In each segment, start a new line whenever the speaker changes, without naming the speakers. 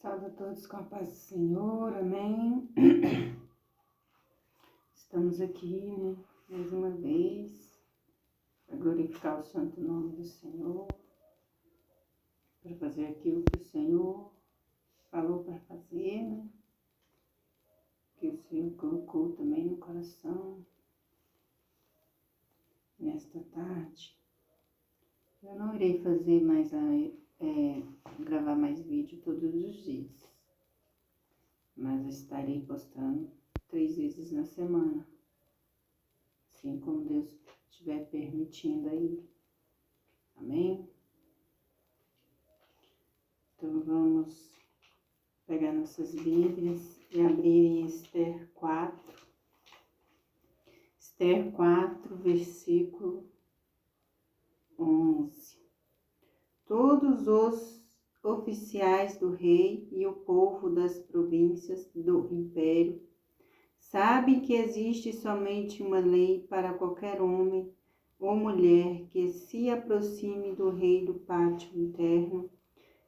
Saúde a todos com a paz do Senhor, amém. Estamos aqui, mais uma vez, para glorificar o santo nome do Senhor, para fazer aquilo que o Senhor falou para fazer, que o Senhor colocou também no coração nesta tarde. Eu não irei fazer mais gravar mais vídeo todos os dias, mas estarei postando 3 vezes na semana, assim como Deus estiver permitindo aí, amém? Então vamos pegar nossas Bíblias e abrir em Esther 4, versículo 11. Todos os oficiais do rei e o povo das províncias do império sabem que existe somente uma lei para qualquer homem ou mulher que se aproxime do rei do pátio interno,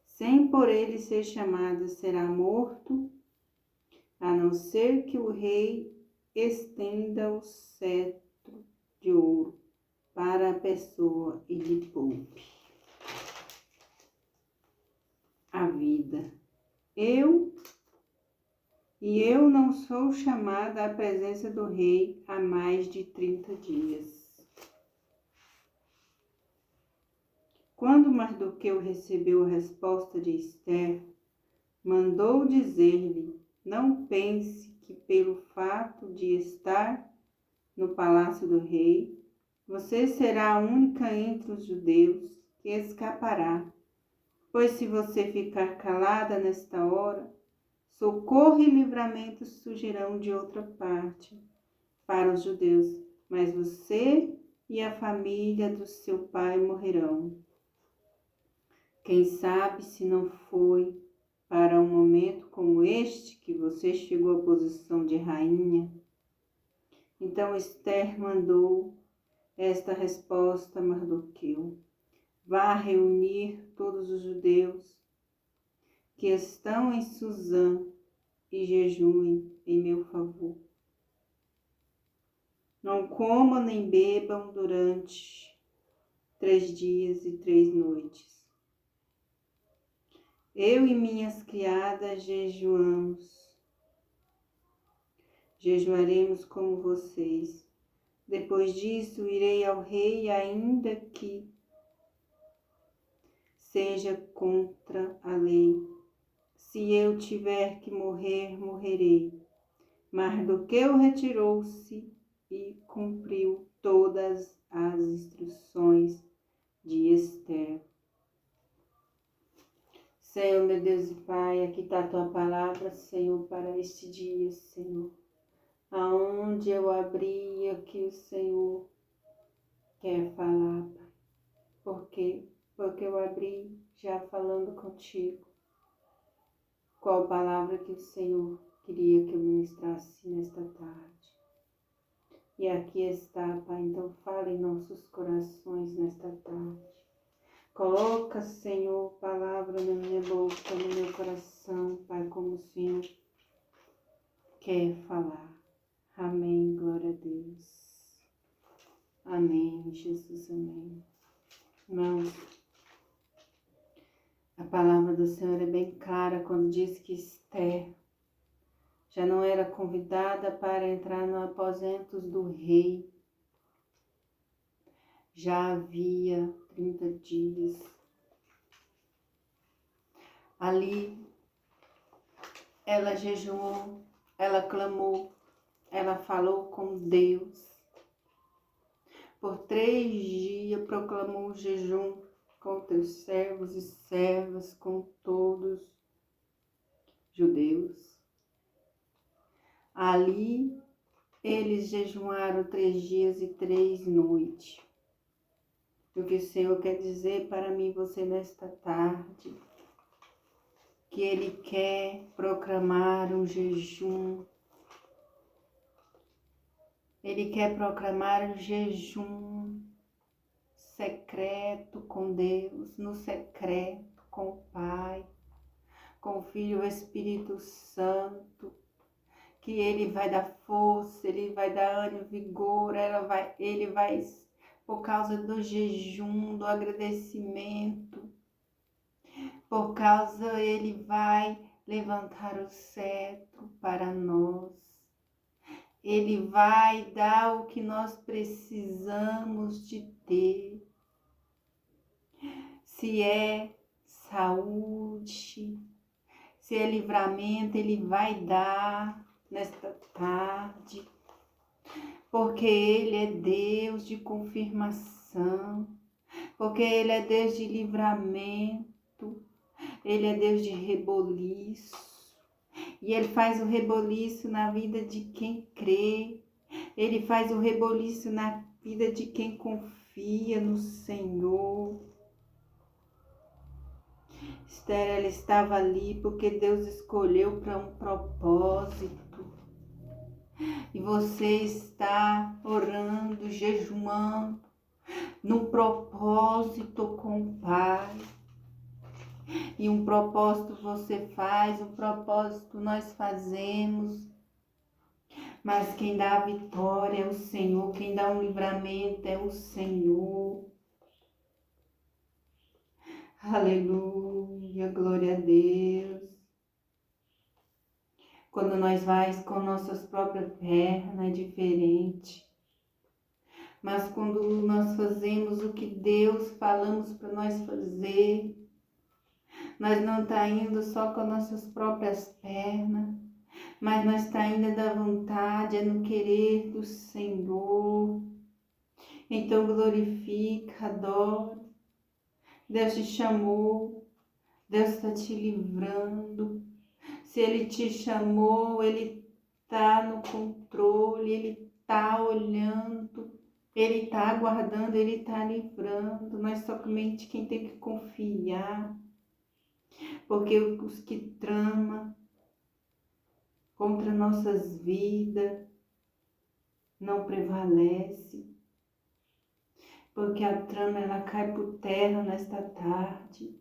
sem por ele ser chamado, será morto, a não ser que o rei estenda o cetro de ouro para a pessoa e lhe poupe a vida. Eu não sou chamada à presença do rei há mais de 30 dias. Quando Mardoqueu recebeu a resposta de Esther, mandou dizer-lhe: não pense que pelo fato de estar no palácio do rei, você será a única entre os judeus que escapará. Pois se você ficar calada nesta hora, socorro e livramento surgirão de outra parte para os judeus, mas você e a família do seu pai morrerão. Quem sabe se não foi para um momento como este que você chegou à posição de rainha? Então Esther mandou esta resposta a Mardoqueu: vá reunir todos os judeus que estão em Suzã e jejuem em meu favor. Não comam nem bebam durante 3 dias e 3 noites. Eu e minhas criadas jejuaremos como vocês. Depois disso, irei ao rei, ainda que seja contra a lei. Se eu tiver que morrer, morrerei. Mardoqueu retirou-se e cumpriu todas as instruções de Esther. Senhor, meu Deus e Pai, aqui está a Tua palavra, Senhor, para este dia, Senhor. Aonde eu abri, aqui o Senhor quer falar, Pai. Por quê? Porque eu abri já falando contigo. Qual palavra que o Senhor queria que eu ministrasse nesta tarde? E aqui está, Pai, então fala em nossos corações nesta tarde. Coloca, Senhor, palavra na minha boca, no meu coração, Pai, como o Senhor quer falar. Amém, glória a Deus. Amém, Jesus, amém. Irmãos, a palavra do Senhor é bem clara quando diz que Esther já não era convidada para entrar no aposento do rei. Já havia 30 dias. Ali, ela jejuou, ela clamou, ela falou com Deus. Por 3 dias proclamou o jejum com teus servos e servas, com todos judeus. Ali, eles jejuaram 3 dias e 3 noites. O que o Senhor quer dizer para mim e você nesta tarde? Que Ele quer proclamar um jejum. Ele quer proclamar um jejum secreto com Deus, no secreto com o Pai. confie o Espírito Santo, que Ele vai dar força, Ele vai dar ânimo, vigor, Ele vai, por causa do jejum, do agradecimento, por causa Ele vai levantar o cetro para nós. Ele vai dar o que nós precisamos de ter. Se é saúde, se é livramento, Ele vai dar nesta tarde, porque Ele é Deus de confirmação, porque Ele é Deus de livramento, Ele é Deus de reboliço, e Ele faz o reboliço na vida de quem crê, Ele faz o reboliço na vida de quem confia no Senhor. Esther, ela estava ali porque Deus escolheu para um propósito. E você está orando, jejuando, num propósito com o Pai. E um propósito você faz, um propósito nós fazemos. Mas quem dá a vitória é o Senhor, quem dá um livramento é o Senhor. Aleluia, glória a Deus. Quando nós vamos com nossas próprias pernas é diferente. Mas quando nós fazemos o que Deus falamos para nós fazer, nós não está indo só com nossas próprias pernas, mas nós está indo da vontade, é no querer do Senhor. Então glorifica, adora. Deus te chamou, Deus está te livrando. Se Ele te chamou, Ele está no controle, Ele está olhando, Ele está aguardando, Ele está livrando. Nós somente quem tem que confiar, porque os que tramam contra nossas vidas não prevalece, porque a trama ela cai por terra nesta tarde.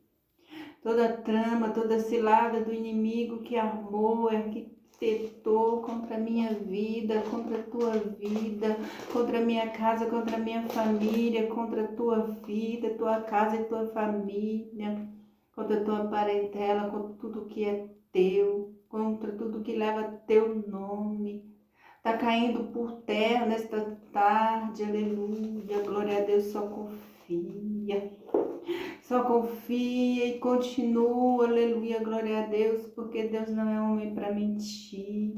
Toda trama, toda cilada do inimigo que armou, arquitetou contra a minha vida, contra a tua vida, contra a minha casa, contra a minha família, contra a tua vida, tua casa e tua família, contra a tua parentela, contra tudo que é teu, contra tudo que leva teu nome. Está caindo por terra nesta tarde, aleluia, glória a Deus, só confia. Só confia e continua, aleluia, glória a Deus, porque Deus não é homem para mentir.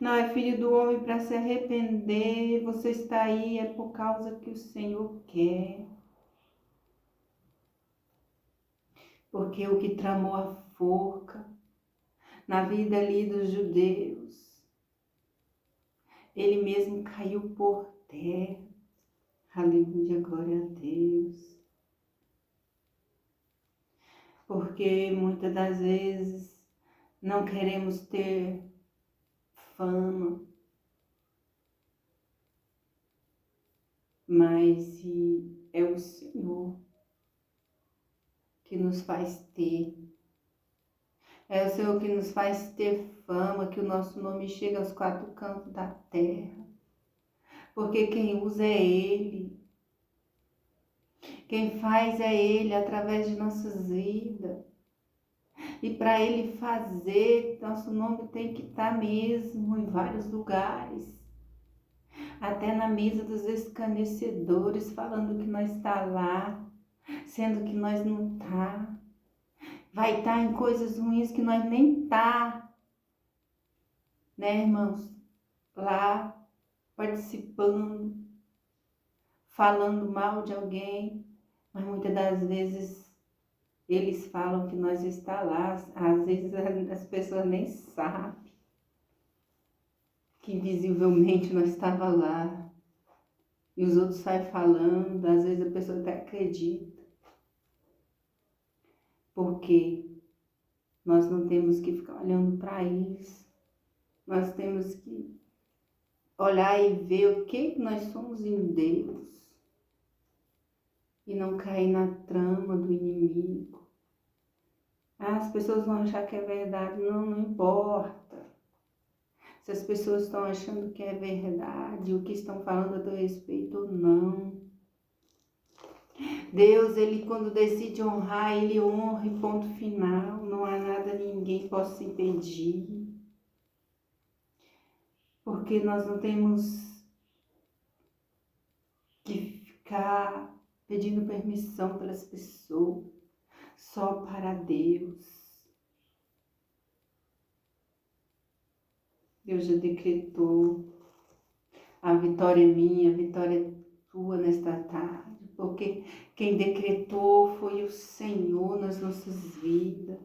Não é filho do homem para se arrepender. Você está aí é por causa que o Senhor quer. Porque o que tramou a forca na vida ali dos judeus, ele mesmo caiu por terra. Aleluia, glória a Deus. Porque muitas das vezes não queremos ter fama, mas é o Senhor que nos faz ter. É o Senhor que nos faz ter fama, que o nosso nome chega aos quatro cantos da terra. Porque quem usa é Ele. Quem faz é Ele através de nossas vidas. E para Ele fazer, nosso nome tem que estar mesmo em vários lugares. Até na mesa dos escarnecedores, falando que nós está lá, sendo que nós não está. Vai estar em coisas ruins que nós nem está. Né, irmãos? Lá, participando, falando mal de alguém, mas muitas das vezes eles falam que nós está lá, às vezes as pessoas nem sabem que invisivelmente nós estava lá, e os outros saem falando, às vezes a pessoa até acredita, porque nós não temos que ficar olhando para isso, nós temos que olhar e ver o que nós somos em Deus e não cair na trama do inimigo. As pessoas vão achar que é verdade. Não, não importa. Se as pessoas estão achando que é verdade, o que estão falando a teu respeito ou não. Deus, Ele quando decide honrar, Ele honra e ponto final. Não há nada, ninguém possa impedir. Porque nós não temos que ficar pedindo permissão pelas pessoas, só para Deus. Deus já decretou, a vitória é minha, a vitória é tua nesta tarde, porque quem decretou foi o Senhor nas nossas vidas.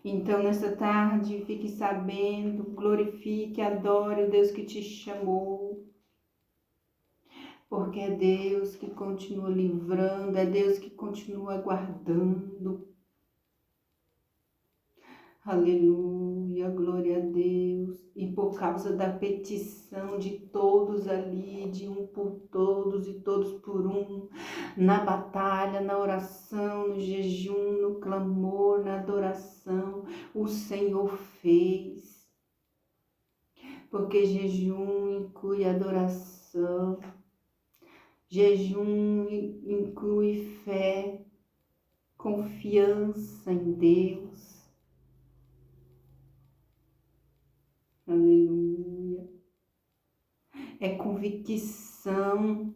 Então, nesta tarde, fique sabendo, glorifique, adore o Deus que te chamou, porque é Deus que continua livrando, é Deus que continua guardando. Aleluia, glória a Deus. E por causa da petição de todos ali, de um por todos e todos por um, na batalha, na oração, no jejum, no clamor, na adoração, o Senhor fez. Porque jejum inclui adoração, jejum inclui fé, confiança em Deus. Aleluia. É convicção.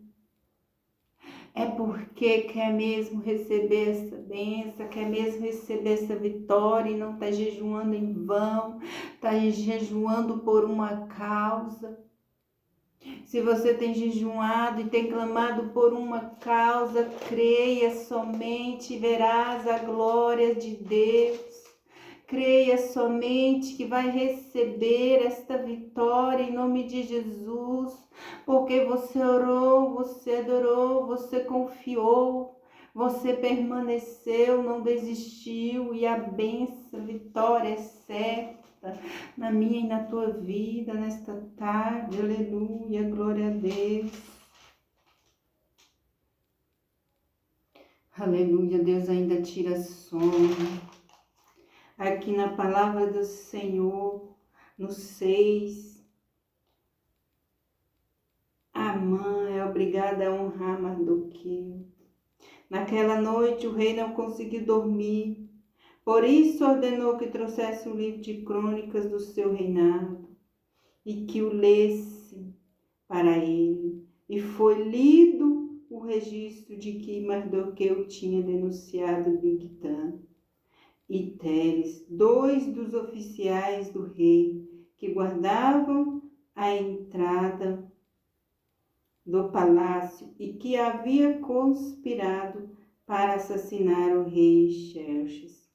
É porque quer mesmo receber essa bênção, quer mesmo receber essa vitória e não está jejuando em vão, está jejuando por uma causa. Se você tem jejuado e tem clamado por uma causa, creia somente e verás a glória de Deus. Creia somente que vai receber esta vitória em nome de Jesus, porque você orou, você adorou, você confiou, você permaneceu, não desistiu e a bênção, a vitória é certa na minha e na tua vida nesta tarde. Aleluia, glória a Deus. Aleluia, Deus ainda tira sono. Aqui na palavra do Senhor, no 6, Amã é obrigada a honrar Mardoqueu. Naquela noite o rei não conseguiu dormir, por isso ordenou que trouxesse um livro de crônicas do seu reinado e que o lesse para ele. E foi lido o registro de que Mardoqueu tinha denunciado Bigtã e Teres, 2 dos oficiais do rei, que guardavam a entrada do palácio e que havia conspirado para assassinar o rei Xerxes.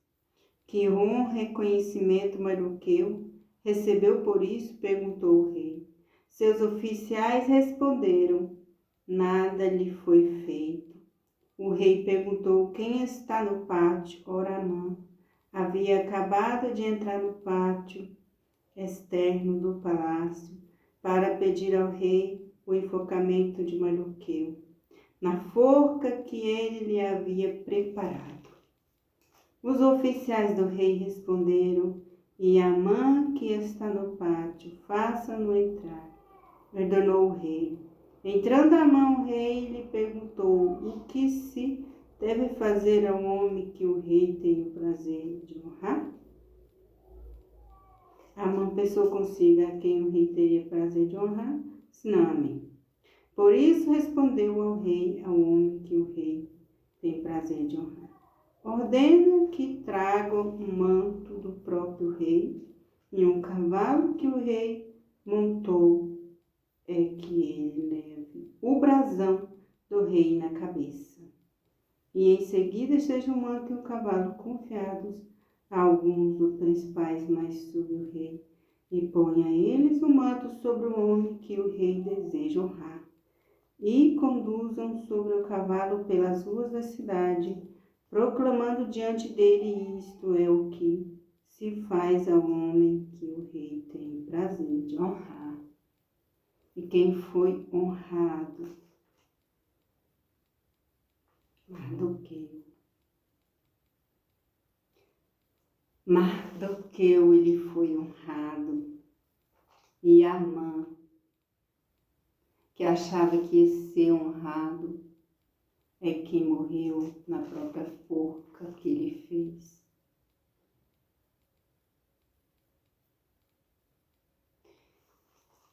Que honra e reconhecimento Mardoqueu recebeu por isso? Perguntou o rei. Seus oficiais responderam: nada lhe foi feito. O rei perguntou: quem está no pátio? Ora, Amã havia acabado de entrar no pátio externo do palácio para pedir ao rei o enforcamento de Mardoqueu, na forca que ele lhe havia preparado. Os oficiais do rei responderam: e Amã que está no pátio, faça-no entrar. Ordenou o rei. Entrando Amã, o rei lhe perguntou: o que se deve fazer ao homem que o rei tem o prazer de honrar? Amã pensou consigo: a quem o rei teria prazer de honrar, senão a mim. Por isso respondeu ao rei: ao homem que o rei tem prazer de honrar. Ordena que tragam um manto do próprio rei e um cavalo que o rei montou, é que ele leve o brasão do rei na cabeça. E em seguida sejam o manto e o cavalo confiados a alguns dos principais maestros do rei, e ponha eles o manto sobre o homem que o rei deseja honrar, e conduzam sobre o cavalo pelas ruas da cidade, proclamando diante dele: isto é o que se faz ao homem que o rei tem prazer de honrar. E quem foi honrado? Mardoqueu. Mardoqueu, ele foi honrado. E Amã, que achava que ia ser honrado, é quem morreu na própria forca que ele fez.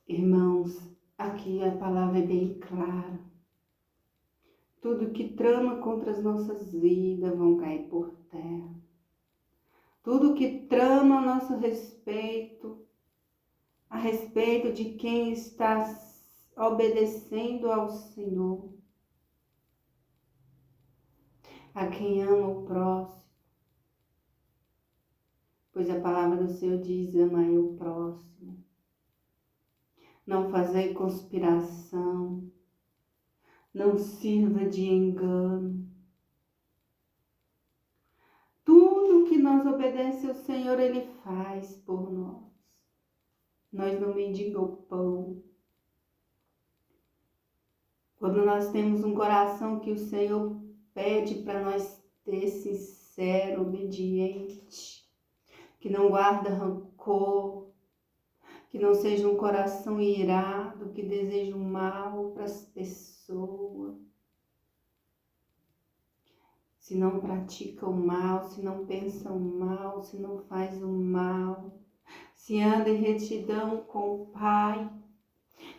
Irmãos, aqui a palavra é bem clara. Tudo que trama contra as nossas vidas vão cair por terra. Tudo que trama a nosso respeito, a respeito de quem está obedecendo ao Senhor, a quem ama o próximo, pois a palavra do Senhor diz: amai o próximo. Não fazer conspiração, não sirva de engano. Tudo que nós obedecemos ao Senhor, Ele faz por nós. Nós não mendigamos pão. Quando nós temos um coração que o Senhor pede para nós ter sincero, obediente, que não guarda rancor, que não seja um coração irado, que deseja o mal para as pessoas. Se não pratica o mal, se não pensa o mal, se não faz o mal, se anda em retidão com o Pai,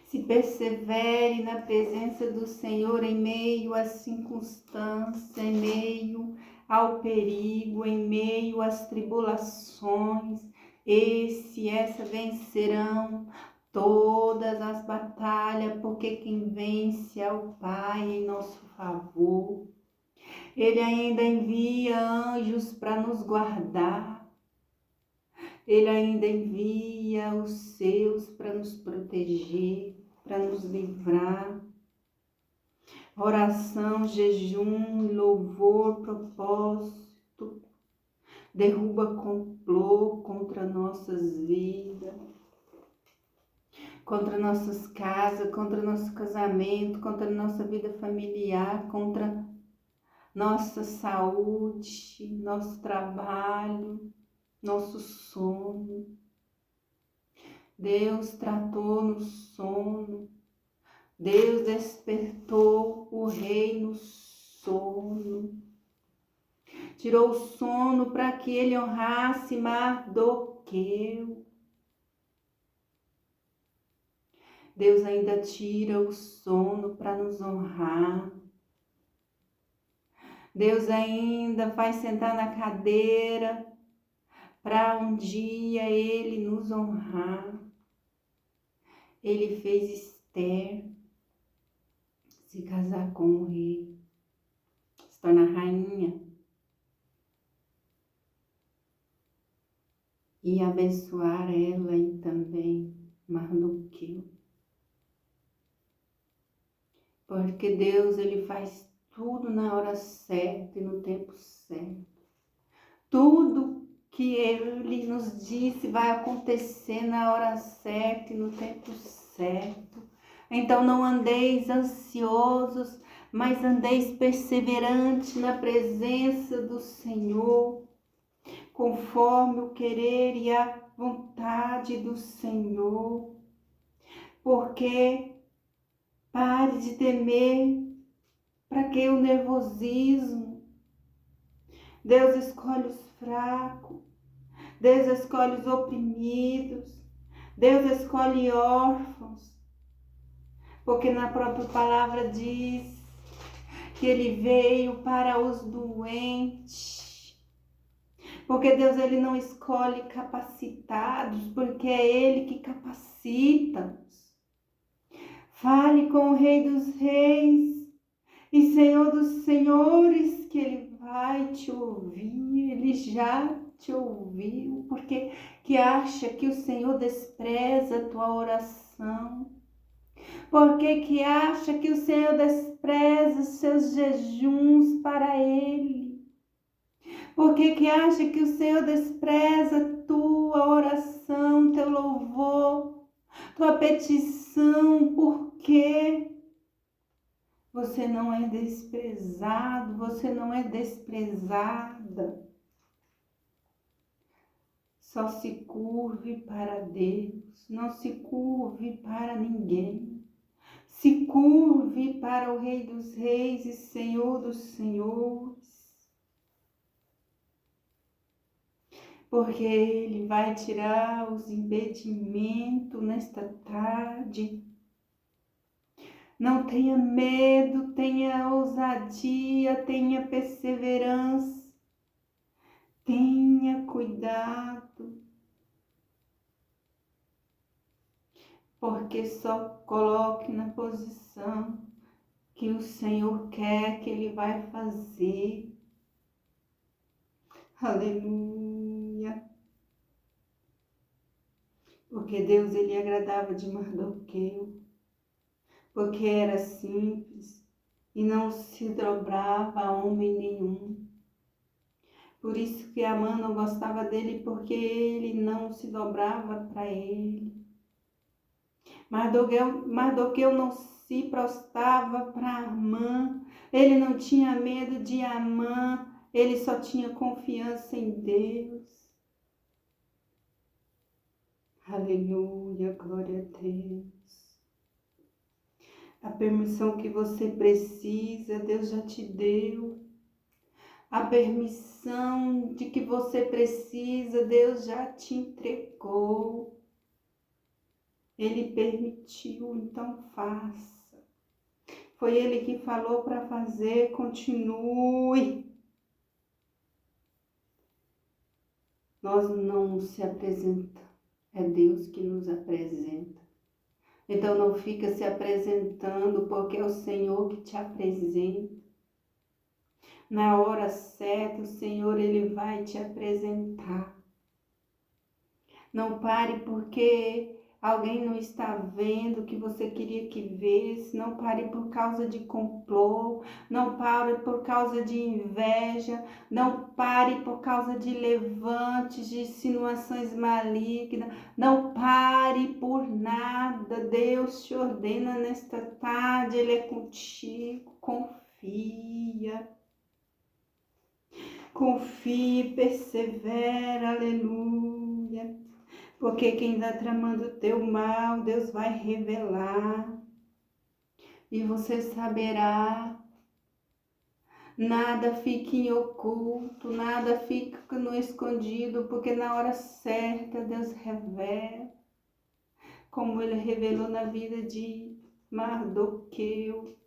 se persevere na presença do Senhor em meio às circunstâncias, em meio ao perigo, em meio às tribulações, essa vencerão todas as batalhas, porque quem vence é o Pai em nosso favor. Ele ainda envia anjos para nos guardar. Ele ainda envia os seus para nos proteger, para nos livrar. Oração, jejum, louvor, propósito, derruba complô contra nossas vidas, contra nossas casas, contra nosso casamento, contra nossa vida familiar, contra nossa saúde, nosso trabalho, nosso sono. Deus tratou no sono. Deus despertou o rei no sono. Tirou o sono para que ele honrasse Mardoqueu. Deus ainda tira o sono para nos honrar. Deus ainda faz sentar na cadeira para um dia Ele nos honrar. Ele fez Esther se casar com o rei, se tornar rainha e abençoar ela e também Mardoqueu. Porque Deus, Ele faz tudo na hora certa e no tempo certo. Tudo que Ele nos disse vai acontecer na hora certa e no tempo certo. Então não andeis ansiosos, mas andeis perseverantes na presença do Senhor, conforme o querer e a vontade do Senhor. Porque pare de temer. Para que o nervosismo? Deus escolhe os fracos, Deus escolhe os oprimidos, Deus escolhe órfãos, porque na própria palavra diz que Ele veio para os doentes, porque Deus Ele não escolhe capacitados, porque é Ele que capacita. Fale com o Rei dos Reis e Senhor dos Senhores, que Ele vai te ouvir, Ele já te ouviu, porque que acha que o Senhor despreza a tua oração, porque que acha que o Senhor despreza os seus jejuns para Ele, porque que acha que o Senhor despreza a tua oração, teu louvor, tua petição, porque você não é desprezado, você não é desprezada. Só se curve para Deus, não se curve para ninguém. Se curve para o Rei dos Reis e Senhor dos Senhores, porque Ele vai tirar os impedimentos nesta tarde. Não tenha medo, tenha ousadia, tenha perseverança, tenha cuidado, porque só coloque na posição que o Senhor quer, que Ele vai fazer. Aleluia! Porque Deus, Ele agradava de Mardoqueu, porque era simples e não se dobrava a homem nenhum. Por isso que Amã não gostava dele, porque ele não se dobrava para ele. Mardoqueu não se prostrava para Amã, ele não tinha medo de Amã, ele só tinha confiança em Deus. Aleluia, glória a Deus. A permissão que você precisa, Deus já te deu. A permissão de que você precisa, Deus já te entregou. Ele permitiu, então faça. Foi Ele que falou para fazer, continue. Nós não se apresentamos, é Deus que nos apresenta. Então não fica se apresentando, porque é o Senhor que te apresenta. Na hora certa, o Senhor, Ele vai te apresentar. Não pare porque alguém não está vendo o que você queria que visse. Não pare por causa de complô. Não pare por causa de inveja. Não pare por causa de levantes, de insinuações malignas. Não pare por nada. Deus te ordena nesta tarde. Ele é contigo. Confia. Confie, persevera, aleluia. Porque quem está tramando o teu mal, Deus vai revelar. E você saberá. Nada fique em oculto, nada fica no escondido, porque na hora certa Deus revela. Como Ele revelou na vida de Mardoqueu,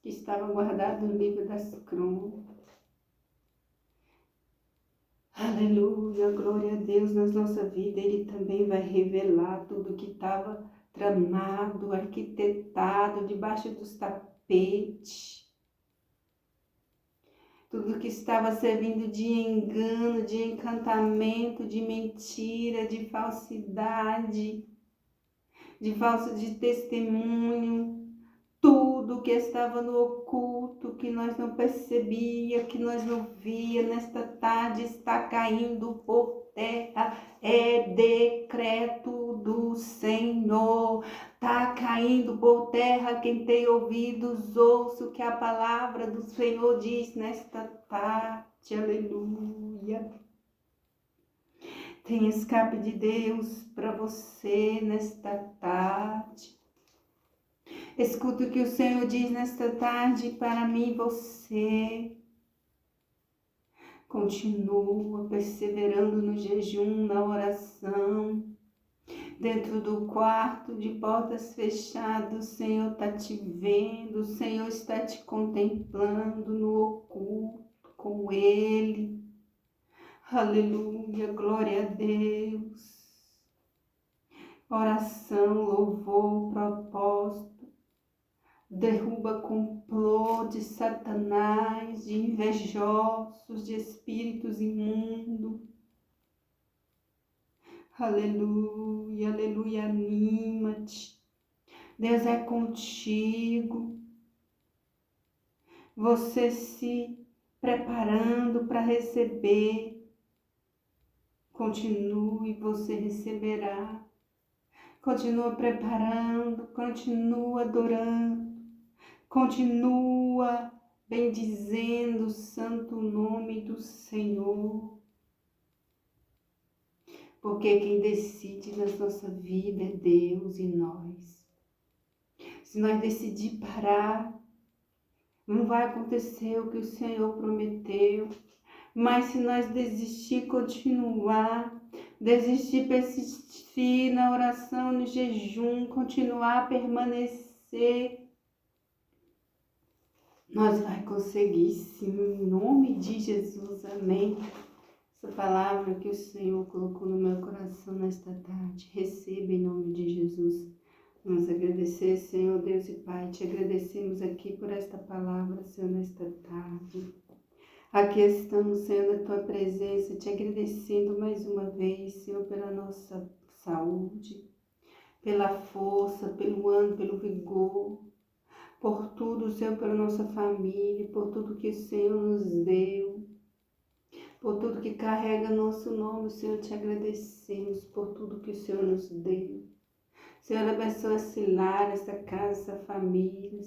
que estava guardado no livro das crônicas. Aleluia, glória a Deus, na nossa vida Ele também vai revelar tudo que estava tramado, arquitetado, debaixo dos tapetes. Tudo que estava servindo de engano, de encantamento, de mentira, de falsidade, de falso de testemunho. Tudo que estava no oculto, que nós não percebia, que nós não via, nesta tarde está caindo por terra. É decreto do Senhor. Está caindo por terra. Quem tem ouvidos, ouça o que a palavra do Senhor diz nesta tarde. Aleluia. Tem escape de Deus para você nesta tarde. Escuta o que o Senhor diz nesta tarde para mim e você. Continua perseverando no jejum, na oração. Dentro do quarto de portas fechadas, o Senhor está te vendo, o Senhor está te contemplando no oculto com Ele. Aleluia, glória a Deus. Oração, louvor, propósito. Derruba complô de Satanás, de invejosos, de espíritos imundos. Aleluia, aleluia, anima-te. Deus é contigo. Você se preparando para receber. Continue, você receberá. Continua preparando, continua adorando. Continua bendizendo o santo nome do Senhor. porque quem decide na nossa vida é Deus e nós. Se nós decidir parar, não vai acontecer o que o Senhor prometeu. Mas se nós desistir, continuar, desistir, persistir na oração, no jejum, continuar, permanecer, nós vai conseguir sim, em nome de Jesus, amém. Essa palavra que o Senhor colocou no meu coração nesta tarde, receba em nome de Jesus. Vamos agradecer, Senhor Deus e Pai, te agradecemos aqui por esta palavra, Senhor, nesta tarde. Aqui estamos, Senhor, na Tua presença, te agradecendo mais uma vez, Senhor, pela nossa saúde, pela força, pelo ânimo, pelo vigor, por tudo, Senhor, pela nossa família, por tudo que o Senhor nos deu, por tudo que carrega nosso nome, Senhor, te agradecemos por tudo que o Senhor nos deu. Senhor, abençoa esse lar, essa casa, essa família,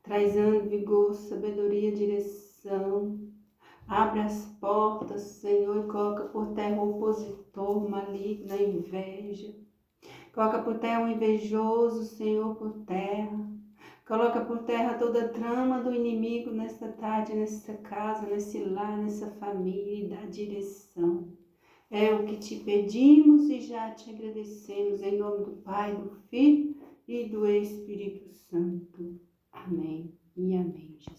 traz ânimo, vigor, sabedoria, direção. Abre as portas, Senhor, e coloca por terra o opositor, maligno, a inveja. Coloca por terra o invejoso, Senhor, por terra. Coloca por terra toda a trama do inimigo nesta tarde, nessa casa, nesse lar, nessa família, e dá direção. É o que te pedimos e já te agradecemos, em nome do Pai, do Filho e do Espírito Santo. Amém e amém, Jesus.